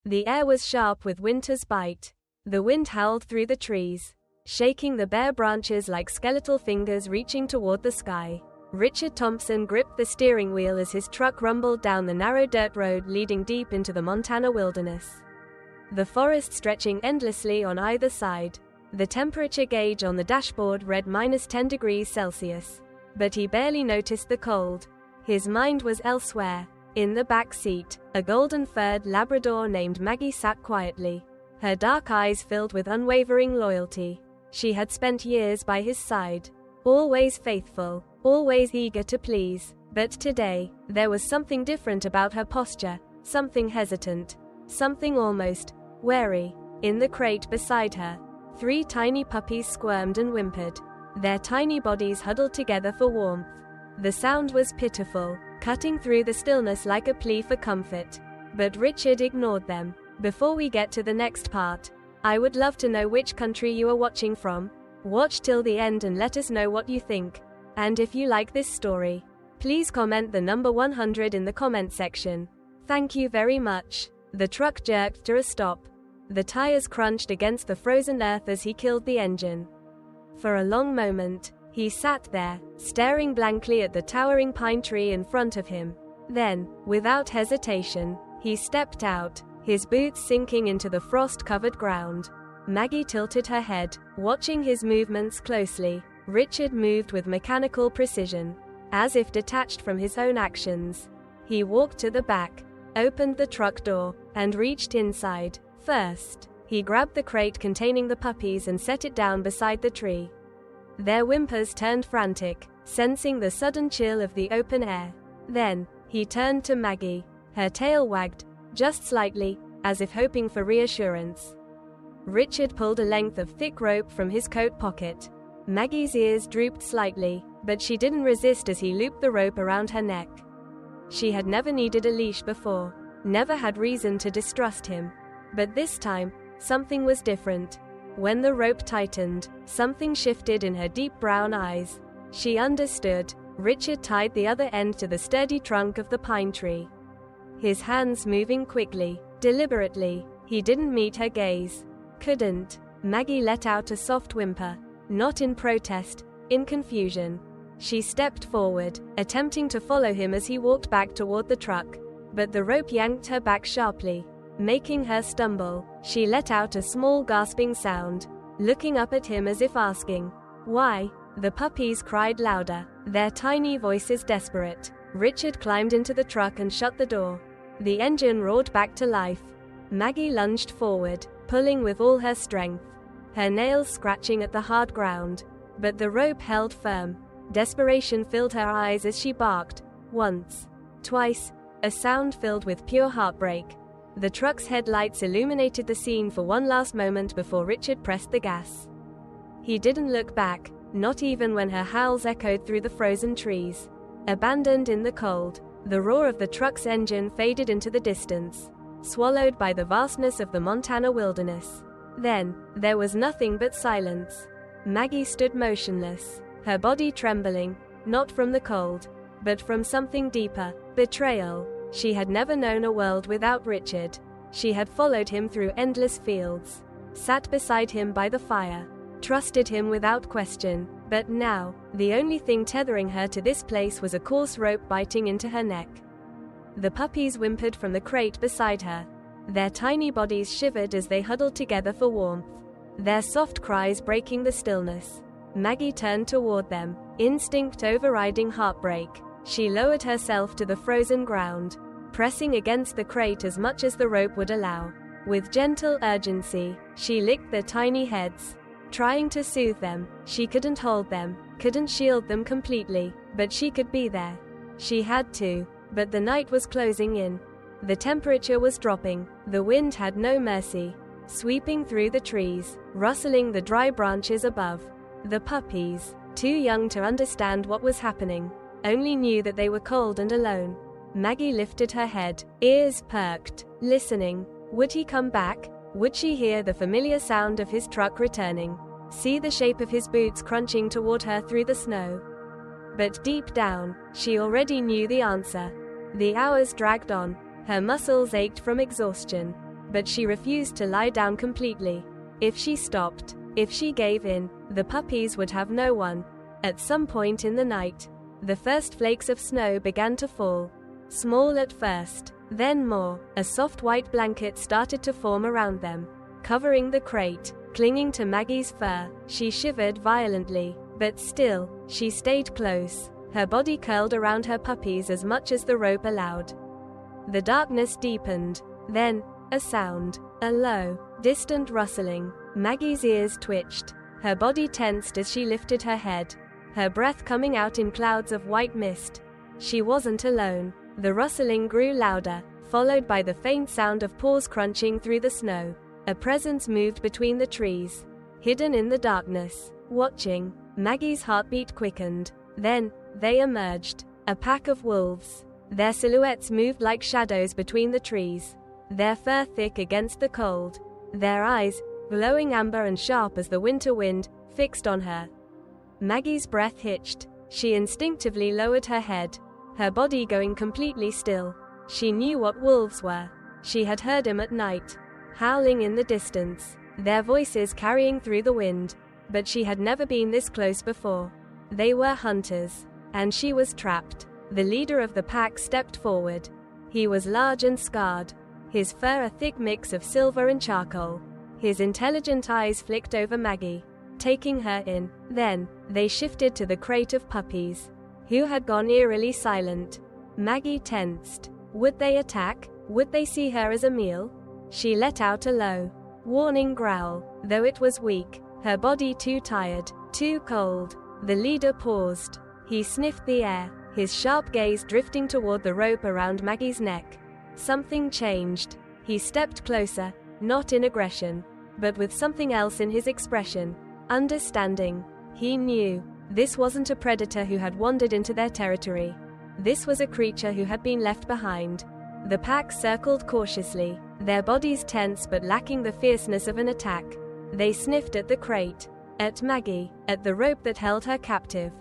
The air was sharp with winter's bite. The wind howled through the trees, shaking the bare branches like skeletal fingers reaching toward the sky. Richard Thompson gripped the steering wheel as his truck rumbled down the narrow dirt road leading deep into the Montana wilderness. The forest stretching endlessly on either side. The temperature gauge on the dashboard read -10 degrees Celsius. But he barely noticed the cold. His mind was elsewhere. In the back seat, a golden-furred Labrador named Maggie sat quietly, her dark eyes filled with unwavering loyalty. She had spent years by his side, always faithful, always eager to please. But today, there was something different about her posture, something hesitant, something almost wary. In the crate beside her, 3 tiny puppies squirmed and whimpered, their tiny bodies huddled together for warmth. The sound was pitiful, cutting through the stillness like a plea for comfort. But Richard ignored them. Before we get to the next part, I would love to know which country you are watching from. Watch till the end and let us know what you think. And if you like this story, please comment the number 100 in the comment section. Thank you very much. The truck jerked to a stop. The tires crunched against the frozen earth as he killed the engine. For a long moment, he sat there, staring blankly at the towering pine tree in front of him. Then, without hesitation, he stepped out, his boots sinking into the frost-covered ground. Maggie tilted her head, watching his movements closely. Richard moved with mechanical precision, as if detached from his own actions. He walked to the back, opened the truck door, and reached inside. First, he grabbed the crate containing the puppies and set it down beside the tree. Their whimpers turned frantic, sensing the sudden chill of the open air. Then, he turned to Maggie. Her tail wagged, just slightly, as if hoping for reassurance. Richard pulled a length of thick rope from his coat pocket. Maggie's ears drooped slightly, but she didn't resist as he looped the rope around her neck. She had never needed a leash before, never had reason to distrust him. But this time, something was different. When the rope tightened, something shifted in her deep brown eyes. She understood. Richard tied the other end to the sturdy trunk of the pine tree, his hands moving quickly, deliberately. He didn't meet her gaze. Couldn't. Maggie let out a soft whimper, not in protest, in confusion. She stepped forward, attempting to follow him as he walked back toward the truck. But the rope yanked her back sharply, making her stumble. She let out a small gasping sound, looking up at him as if asking, "Why?" The puppies cried louder, their tiny voices desperate. Richard climbed into the truck and shut the door. The engine roared back to life. Maggie lunged forward, pulling with all her strength, her nails scratching at the hard ground. But the rope held firm. Desperation filled her eyes as she barked. Once, twice, a sound filled with pure heartbreak. The truck's headlights illuminated the scene for one last moment before Richard pressed the gas. He didn't look back, not even when her howls echoed through the frozen trees. Abandoned in the cold, the roar of the truck's engine faded into the distance, swallowed by the vastness of the Montana wilderness. Then, there was nothing but silence. Maggie stood motionless, her body trembling, not from the cold, but from something deeper, betrayal. She had never known a world without Richard. She had followed him through endless fields, sat beside him by the fire, trusted him without question. But now, the only thing tethering her to this place was a coarse rope biting into her neck. The puppies whimpered from the crate beside her. Their tiny bodies shivered as they huddled together for warmth, their soft cries breaking the stillness. Maggie turned toward them, instinct overriding heartbreak. She lowered herself to the frozen ground, pressing against the crate as much as the rope would allow. With gentle urgency, she licked their tiny heads, trying to soothe them. She couldn't hold them, couldn't shield them completely, but she could be there. She had to. But the night was closing in. The temperature was dropping. The wind had no mercy, sweeping through the trees, rustling the dry branches above. The puppies, too young to understand what was happening, only knew that they were cold and alone. Maggie lifted her head, ears perked, listening. Would he come back? Would she hear the familiar sound of his truck returning? See the shape of his boots crunching toward her through the snow? But deep down, she already knew the answer. The hours dragged on. Her muscles ached from exhaustion. but she refused to lie down completely. If she stopped, if she gave in, the puppies would have no one. At some point in the night, the first flakes of snow began to fall. Small at first, then more. A soft white blanket started to form around them, covering the crate. Clinging to Maggie's fur, she shivered violently, but still, she stayed close, her body curled around her puppies as much as the rope allowed. The darkness deepened. Then, a sound. A low, distant rustling. Maggie's ears twitched. Her body tensed as she lifted her head, her breath coming out in clouds of white mist. She wasn't alone. The rustling grew louder, followed by the faint sound of paws crunching through the snow. A presence moved between the trees, hidden in the darkness, watching. Maggie's heartbeat quickened. Then, they emerged. A pack of wolves. Their silhouettes moved like shadows between the trees, their fur thick against the cold, their eyes, glowing amber and sharp as the winter wind, fixed on her. Maggie's breath hitched. She instinctively lowered her head, her body going completely still. She knew what wolves were. She had heard them at night, howling in the distance, their voices carrying through the wind. But she had never been this close before. They were hunters, and she was trapped. The leader of the pack stepped forward. He was large and scarred, his fur a thick mix of silver and charcoal. His intelligent eyes flicked over Maggie, taking her in. Then, they shifted to the crate of puppies, who had gone eerily silent. Maggie tensed. Would they attack? Would they see her as a meal? She let out a low, warning growl, though it was weak, her body too tired, too cold. The leader paused. He sniffed the air, his sharp gaze drifting toward the rope around Maggie's neck. Something changed. He stepped closer, not in aggression, but with something else in his expression. Understanding. He knew. This wasn't a predator who had wandered into their territory. This was a creature who had been left behind. The pack circled cautiously, their bodies tense but lacking the fierceness of an attack. They sniffed at the crate, at Maggie, at the rope that held her captive.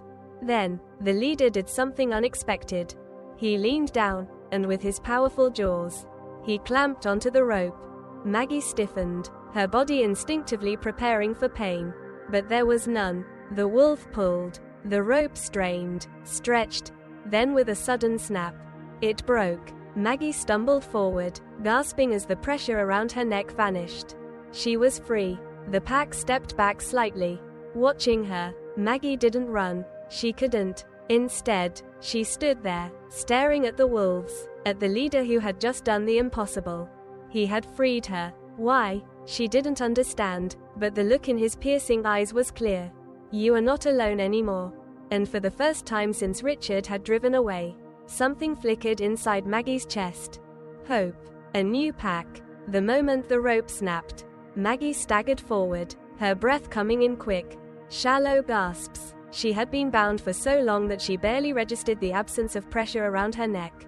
Then, the leader did something unexpected. He leaned down, and with his powerful jaws, he clamped onto the rope. Maggie stiffened, her body instinctively preparing for pain. But there was none. The wolf pulled. The rope strained, stretched. Then with a sudden snap, it broke. Maggie stumbled forward, gasping as the pressure around her neck vanished. She was free. The pack stepped back slightly, watching her. Maggie didn't run. She couldn't. Instead, she stood there, staring at the wolves, at the leader who had just done the impossible. He had freed her. Why? She didn't understand, but the look in his piercing eyes was clear. You are not alone anymore. And for the first time since Richard had driven away, something flickered inside Maggie's chest. Hope. A new pack. The moment the rope snapped, Maggie staggered forward, her breath coming in quick, shallow gasps. She had been bound for so long that she barely registered the absence of pressure around her neck.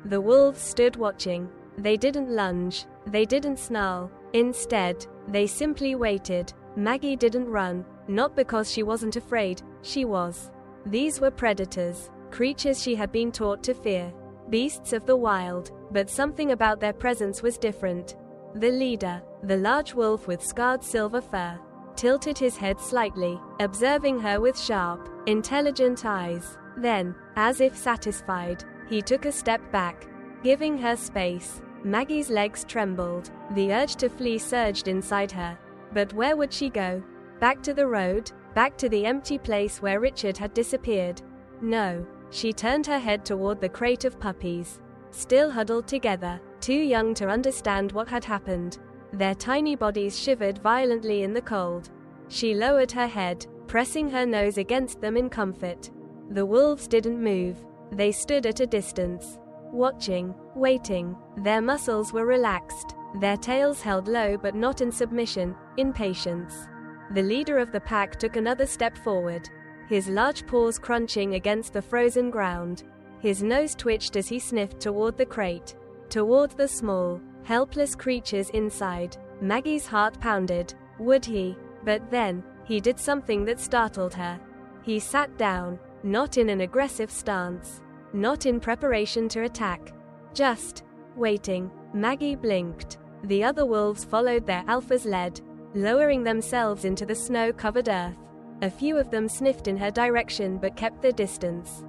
The wolves stood watching. They didn't lunge. They didn't snarl. Instead, they simply waited. Maggie didn't run, not because she wasn't afraid, she was. These were predators, creatures she had been taught to fear, beasts of the wild, but something about their presence was different. The leader, the large wolf with scarred silver fur, tilted his head slightly, observing her with sharp, intelligent eyes. Then, as if satisfied, he took a step back, giving her space. Maggie's legs trembled. The urge to flee surged inside her. But where would she go? Back to the road? Back to the empty place where Richard had disappeared? No. She turned her head toward the crate of puppies, still huddled together, too young to understand what had happened. Their tiny bodies shivered violently in the cold. She lowered her head, pressing her nose against them in comfort. The wolves didn't move. They stood at a distance, watching, waiting. Their muscles were relaxed, their tails held low but not in submission, in patience. The leader of the pack took another step forward, his large paws crunching against the frozen ground. His nose twitched as he sniffed toward the crate, toward the small, helpless creatures inside. Maggie's heart pounded. Would he? But then, he did something that startled her. He sat down, not in an aggressive stance, not in preparation to attack, just waiting. Maggie blinked. The other wolves followed their alpha's lead, lowering themselves into the snow-covered earth. A few of them sniffed in her direction but kept their distance.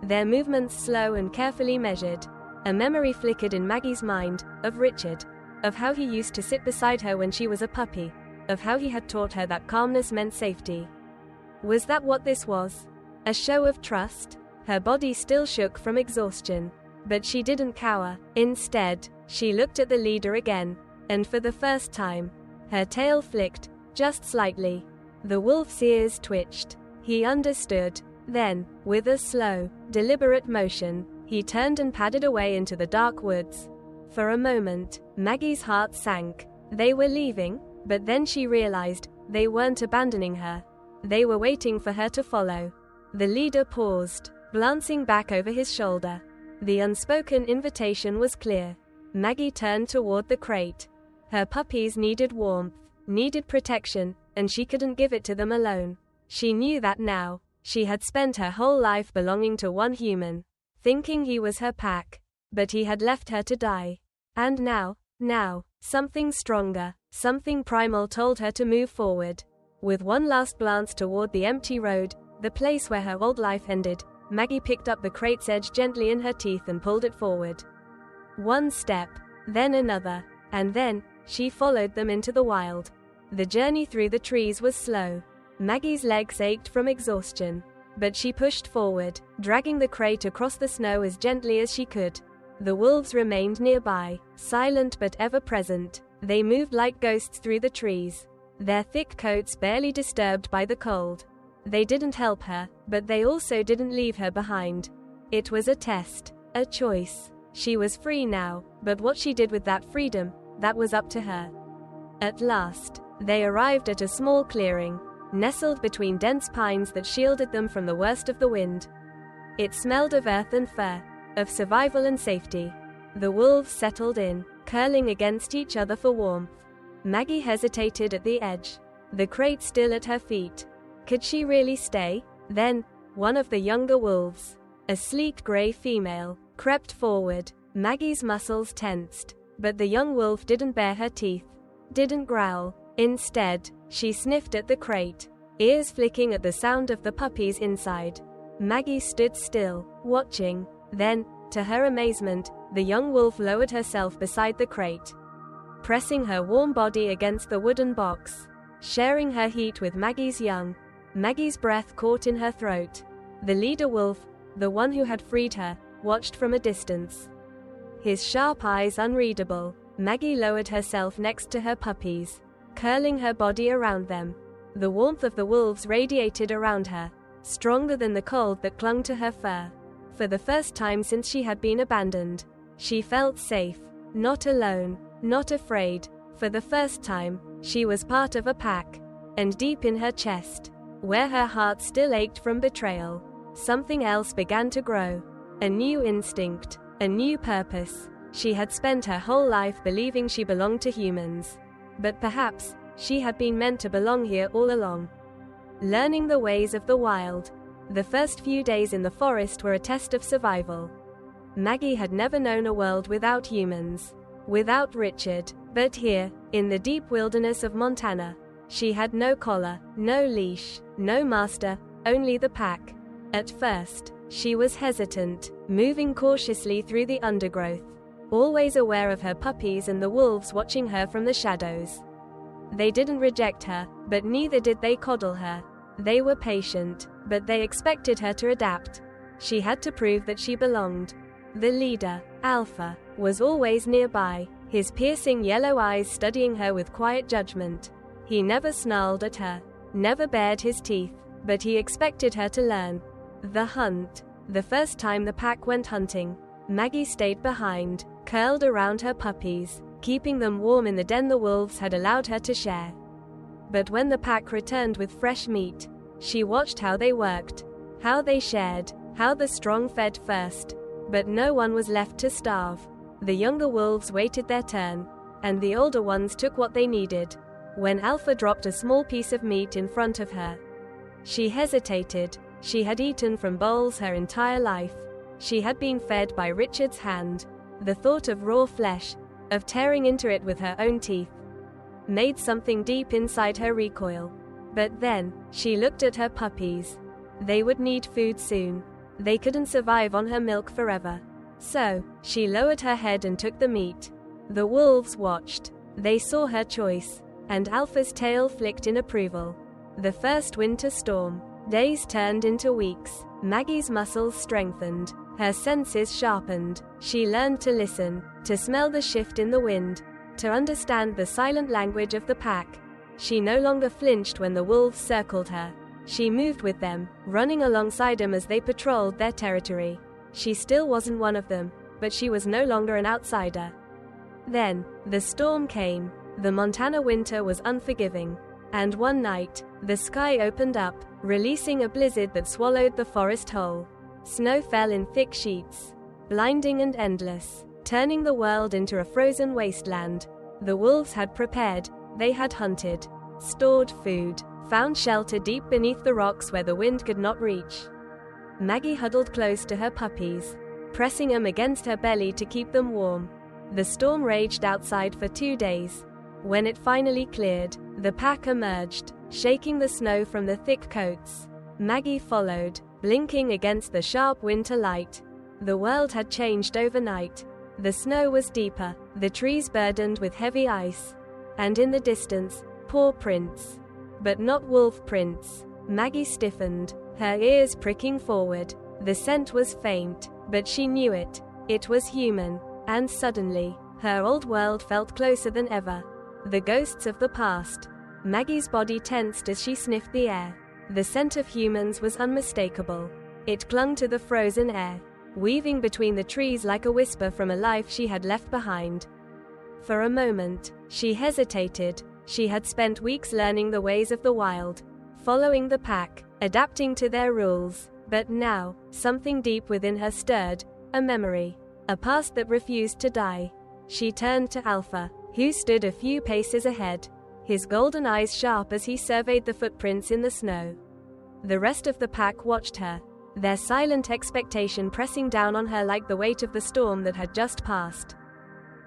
Their movements slow and carefully measured. A memory flickered in Maggie's mind, of Richard. Of how he used to sit beside her when she was a puppy. Of how he had taught her that calmness meant safety. Was that what this was? A show of trust? Her body still shook from exhaustion. But she didn't cower. Instead, she looked at the leader again. And for the first time, her tail flicked, just slightly. The wolf's ears twitched. He understood. Then, with a slow, deliberate motion, he turned and padded away into the dark woods. For a moment, Maggie's heart sank. They were leaving, but then she realized, they weren't abandoning her. They were waiting for her to follow. The leader paused, glancing back over his shoulder. The unspoken invitation was clear. Maggie turned toward the crate. Her puppies needed warmth, needed protection, and she couldn't give it to them alone. She knew that now. She had spent her whole life belonging to one human, thinking he was her pack. But he had left her to die. And now, something stronger, something primal told her to move forward. With one last glance toward the empty road, the place where her old life ended, Maggie picked up the crate's edge gently in her teeth and pulled it forward. One step, then another, and then, she followed them into the wild. The journey through the trees was slow. Maggie's legs ached from exhaustion. But she pushed forward, dragging the crate across the snow as gently as she could. The wolves remained nearby, silent but ever present. They moved like ghosts through the trees, their thick coats barely disturbed by the cold. They didn't help her, but they also didn't leave her behind. It was a test, a choice. She was free now, but what she did with that freedom, that was up to her. At last, they arrived at a small clearing, nestled between dense pines that shielded them from the worst of the wind. It smelled of earth and fur, of survival and safety. The wolves settled in, curling against each other for warmth. Maggie hesitated at the edge, the crate still at her feet. Could she really stay? Then, one of the younger wolves, a sleek gray female, crept forward. Maggie's muscles tensed, but the young wolf didn't bare her teeth, didn't growl. Instead, she sniffed at the crate, ears flicking at the sound of the puppies inside. Maggie stood still, watching. Then, to her amazement, the young wolf lowered herself beside the crate, pressing her warm body against the wooden box, sharing her heat with Maggie's young. Maggie's breath caught in her throat. The leader wolf, the one who had freed her, watched from a distance, his sharp eyes unreadable. Maggie lowered herself next to her puppies, curling her body around them. The warmth of the wolves radiated around her, stronger than the cold that clung to her fur. For the first time since she had been abandoned, she felt safe, not alone, not afraid. For the first time, she was part of a pack. And deep in her chest, where her heart still ached from betrayal, something else began to grow. A new instinct, a new purpose. She had spent her whole life believing she belonged to humans. But perhaps, she had been meant to belong here all along. Learning the ways of the wild. The first few days in the forest were a test of survival. Maggie had never known a world without humans, without Richard. But here, in the deep wilderness of Montana, she had no collar, no leash, no master, only the pack. At first, she was hesitant, moving cautiously through the undergrowth, always aware of her puppies and the wolves watching her from the shadows. They didn't reject her, but neither did they coddle her. They were patient, but they expected her to adapt. She had to prove that she belonged. The leader, Alpha, was always nearby, his piercing yellow eyes studying her with quiet judgment. He never snarled at her, never bared his teeth, but he expected her to learn. The hunt. The first time the pack went hunting, Maggie stayed behind, curled around her puppies, keeping them warm in the den the wolves had allowed her to share. But when the pack returned with fresh meat, she watched how they worked, how they shared, how the strong fed first. But no one was left to starve. The younger wolves waited their turn, and the older ones took what they needed. When Alpha dropped a small piece of meat in front of her, she hesitated. She had eaten from bowls her entire life. She had been fed by Richard's hand. The thought of raw flesh, of tearing into it with her own teeth, made something deep inside her recoil. But then, she looked at her puppies. They would need food soon. They couldn't survive on her milk forever. So, she lowered her head and took the meat. The wolves watched. They saw her choice, and Alpha's tail flicked in approval. The first winter storm. Days turned into weeks. Maggie's muscles strengthened. Her senses sharpened. She learned to listen, to smell the shift in the wind, to understand the silent language of the pack. She no longer flinched when the wolves circled her. She moved with them, running alongside them as they patrolled their territory. She still wasn't one of them, but she was no longer an outsider. Then, the storm came. The Montana winter was unforgiving. And one night, the sky opened up, releasing a blizzard that swallowed the forest whole. Snow fell in thick sheets, blinding and endless, turning the world into a frozen wasteland. The wolves had prepared, they had hunted, stored food, found shelter deep beneath the rocks where the wind could not reach. Maggie huddled close to her puppies, pressing them against her belly to keep them warm. The storm raged outside for 2 days. When it finally cleared, the pack emerged, shaking the snow from the thick coats. Maggie followed, blinking against the sharp winter light. The world had changed overnight. The snow was deeper, the trees burdened with heavy ice. And in the distance, paw prints. But not wolf prints. Maggie stiffened, her ears pricking forward. The scent was faint, but she knew it. It was human. And suddenly, her old world felt closer than ever. The ghosts of the past. Maggie's body tensed as she sniffed the air. The scent of humans was unmistakable. It clung to the frozen air, weaving between the trees like a whisper from a life she had left behind. For a moment, she hesitated. She had spent weeks learning the ways of the wild, following the pack, adapting to their rules. But now, something deep within her stirred, a memory, a past that refused to die. She turned to Alpha, who stood a few paces ahead, his golden eyes sharp as he surveyed the footprints in the snow. The rest of the pack watched her, their silent expectation pressing down on her like the weight of the storm that had just passed.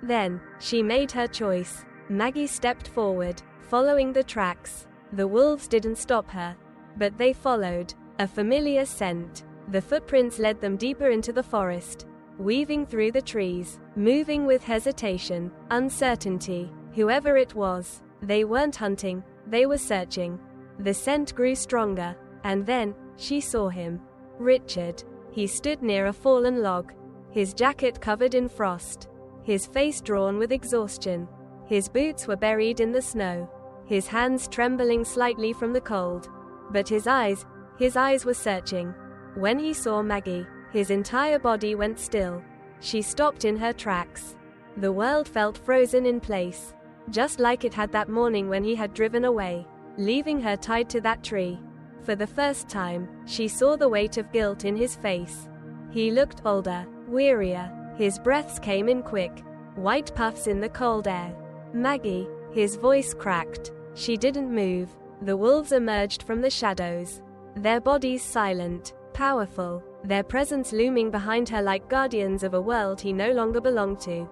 Then, she made her choice. Maggie stepped forward, following the tracks. The wolves didn't stop her, but they followed, a familiar scent. The footprints led them deeper into the forest, weaving through the trees, moving with hesitation, uncertainty. Whoever it was, they weren't hunting, they were searching. The scent grew stronger, and then, she saw him. Richard. He stood near a fallen log, his jacket covered in frost, his face drawn with exhaustion. His boots were buried in the snow, his hands trembling slightly from the cold. But his eyes were searching. When he saw Maggie, his entire body went still. She stopped in her tracks. The world felt frozen in place, just like it had that morning when he had driven away, leaving her tied to that tree. For the first time, she saw the weight of guilt in his face. He looked older, wearier. His breaths came in quick, white puffs in the cold air. Maggie, his voice cracked. She didn't move. The wolves emerged from the shadows, their bodies silent, powerful, their presence looming behind her like guardians of a world he no longer belonged to.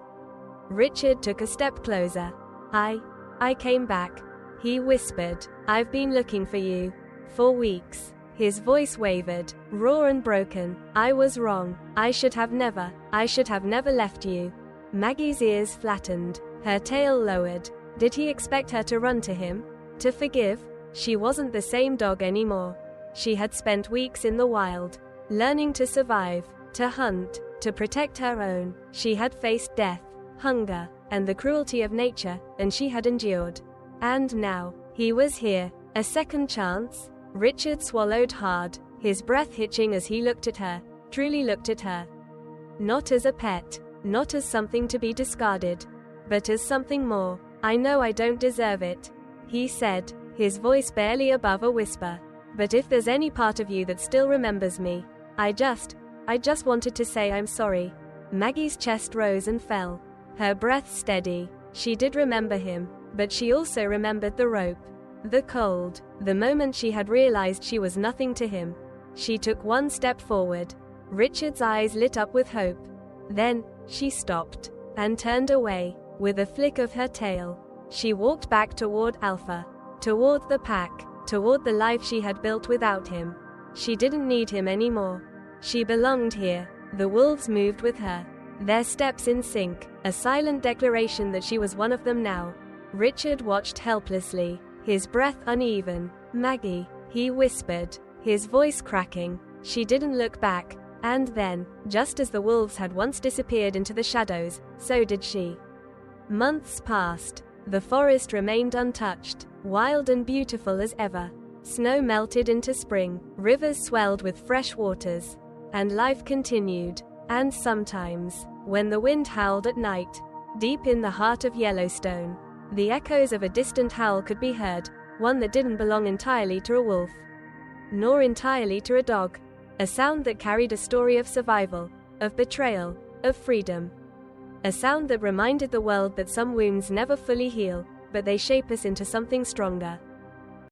Richard took a step closer. I came back, he whispered. I've been looking for you. For weeks. His voice wavered, raw and broken. I was wrong. I should have never left you. Maggie's ears flattened, her tail lowered. Did he expect her to run to him? To forgive? She wasn't the same dog anymore. She had spent weeks in the wild, learning to survive, to hunt, to protect her own. She had faced death, hunger, and the cruelty of nature, and she had endured. And now, he was here. A second chance? Richard swallowed hard, his breath hitching as he looked at her, truly looked at her. Not as a pet, not as something to be discarded, but as something more. I know I don't deserve it, he said, his voice barely above a whisper. But if there's any part of you that still remembers me, I just wanted to say I'm sorry. Maggie's chest rose and fell, her breath steady. She did remember him, but she also remembered the rope, the cold, the moment she had realized she was nothing to him. She took one step forward. Richard's eyes lit up with hope. Then, she stopped, and turned away. With a flick of her tail, she walked back toward Alpha, toward the pack, toward the life she had built without him. She didn't need him anymore. She belonged here. The wolves moved with her, their steps in sync, a silent declaration that she was one of them now. Richard watched helplessly, his breath uneven. "Maggie," he whispered, his voice cracking. She didn't look back, and then, just as the wolves had once disappeared into the shadows, so did she. Months passed. The forest remained untouched, wild and beautiful as ever. Snow melted into spring, rivers swelled with fresh waters, and life continued. And sometimes, when the wind howled at night, deep in the heart of Yellowstone, the echoes of a distant howl could be heard, one that didn't belong entirely to a wolf, nor entirely to a dog. A sound that carried a story of survival, of betrayal, of freedom. A sound that reminded the world that some wounds never fully heal, but they shape us into something stronger.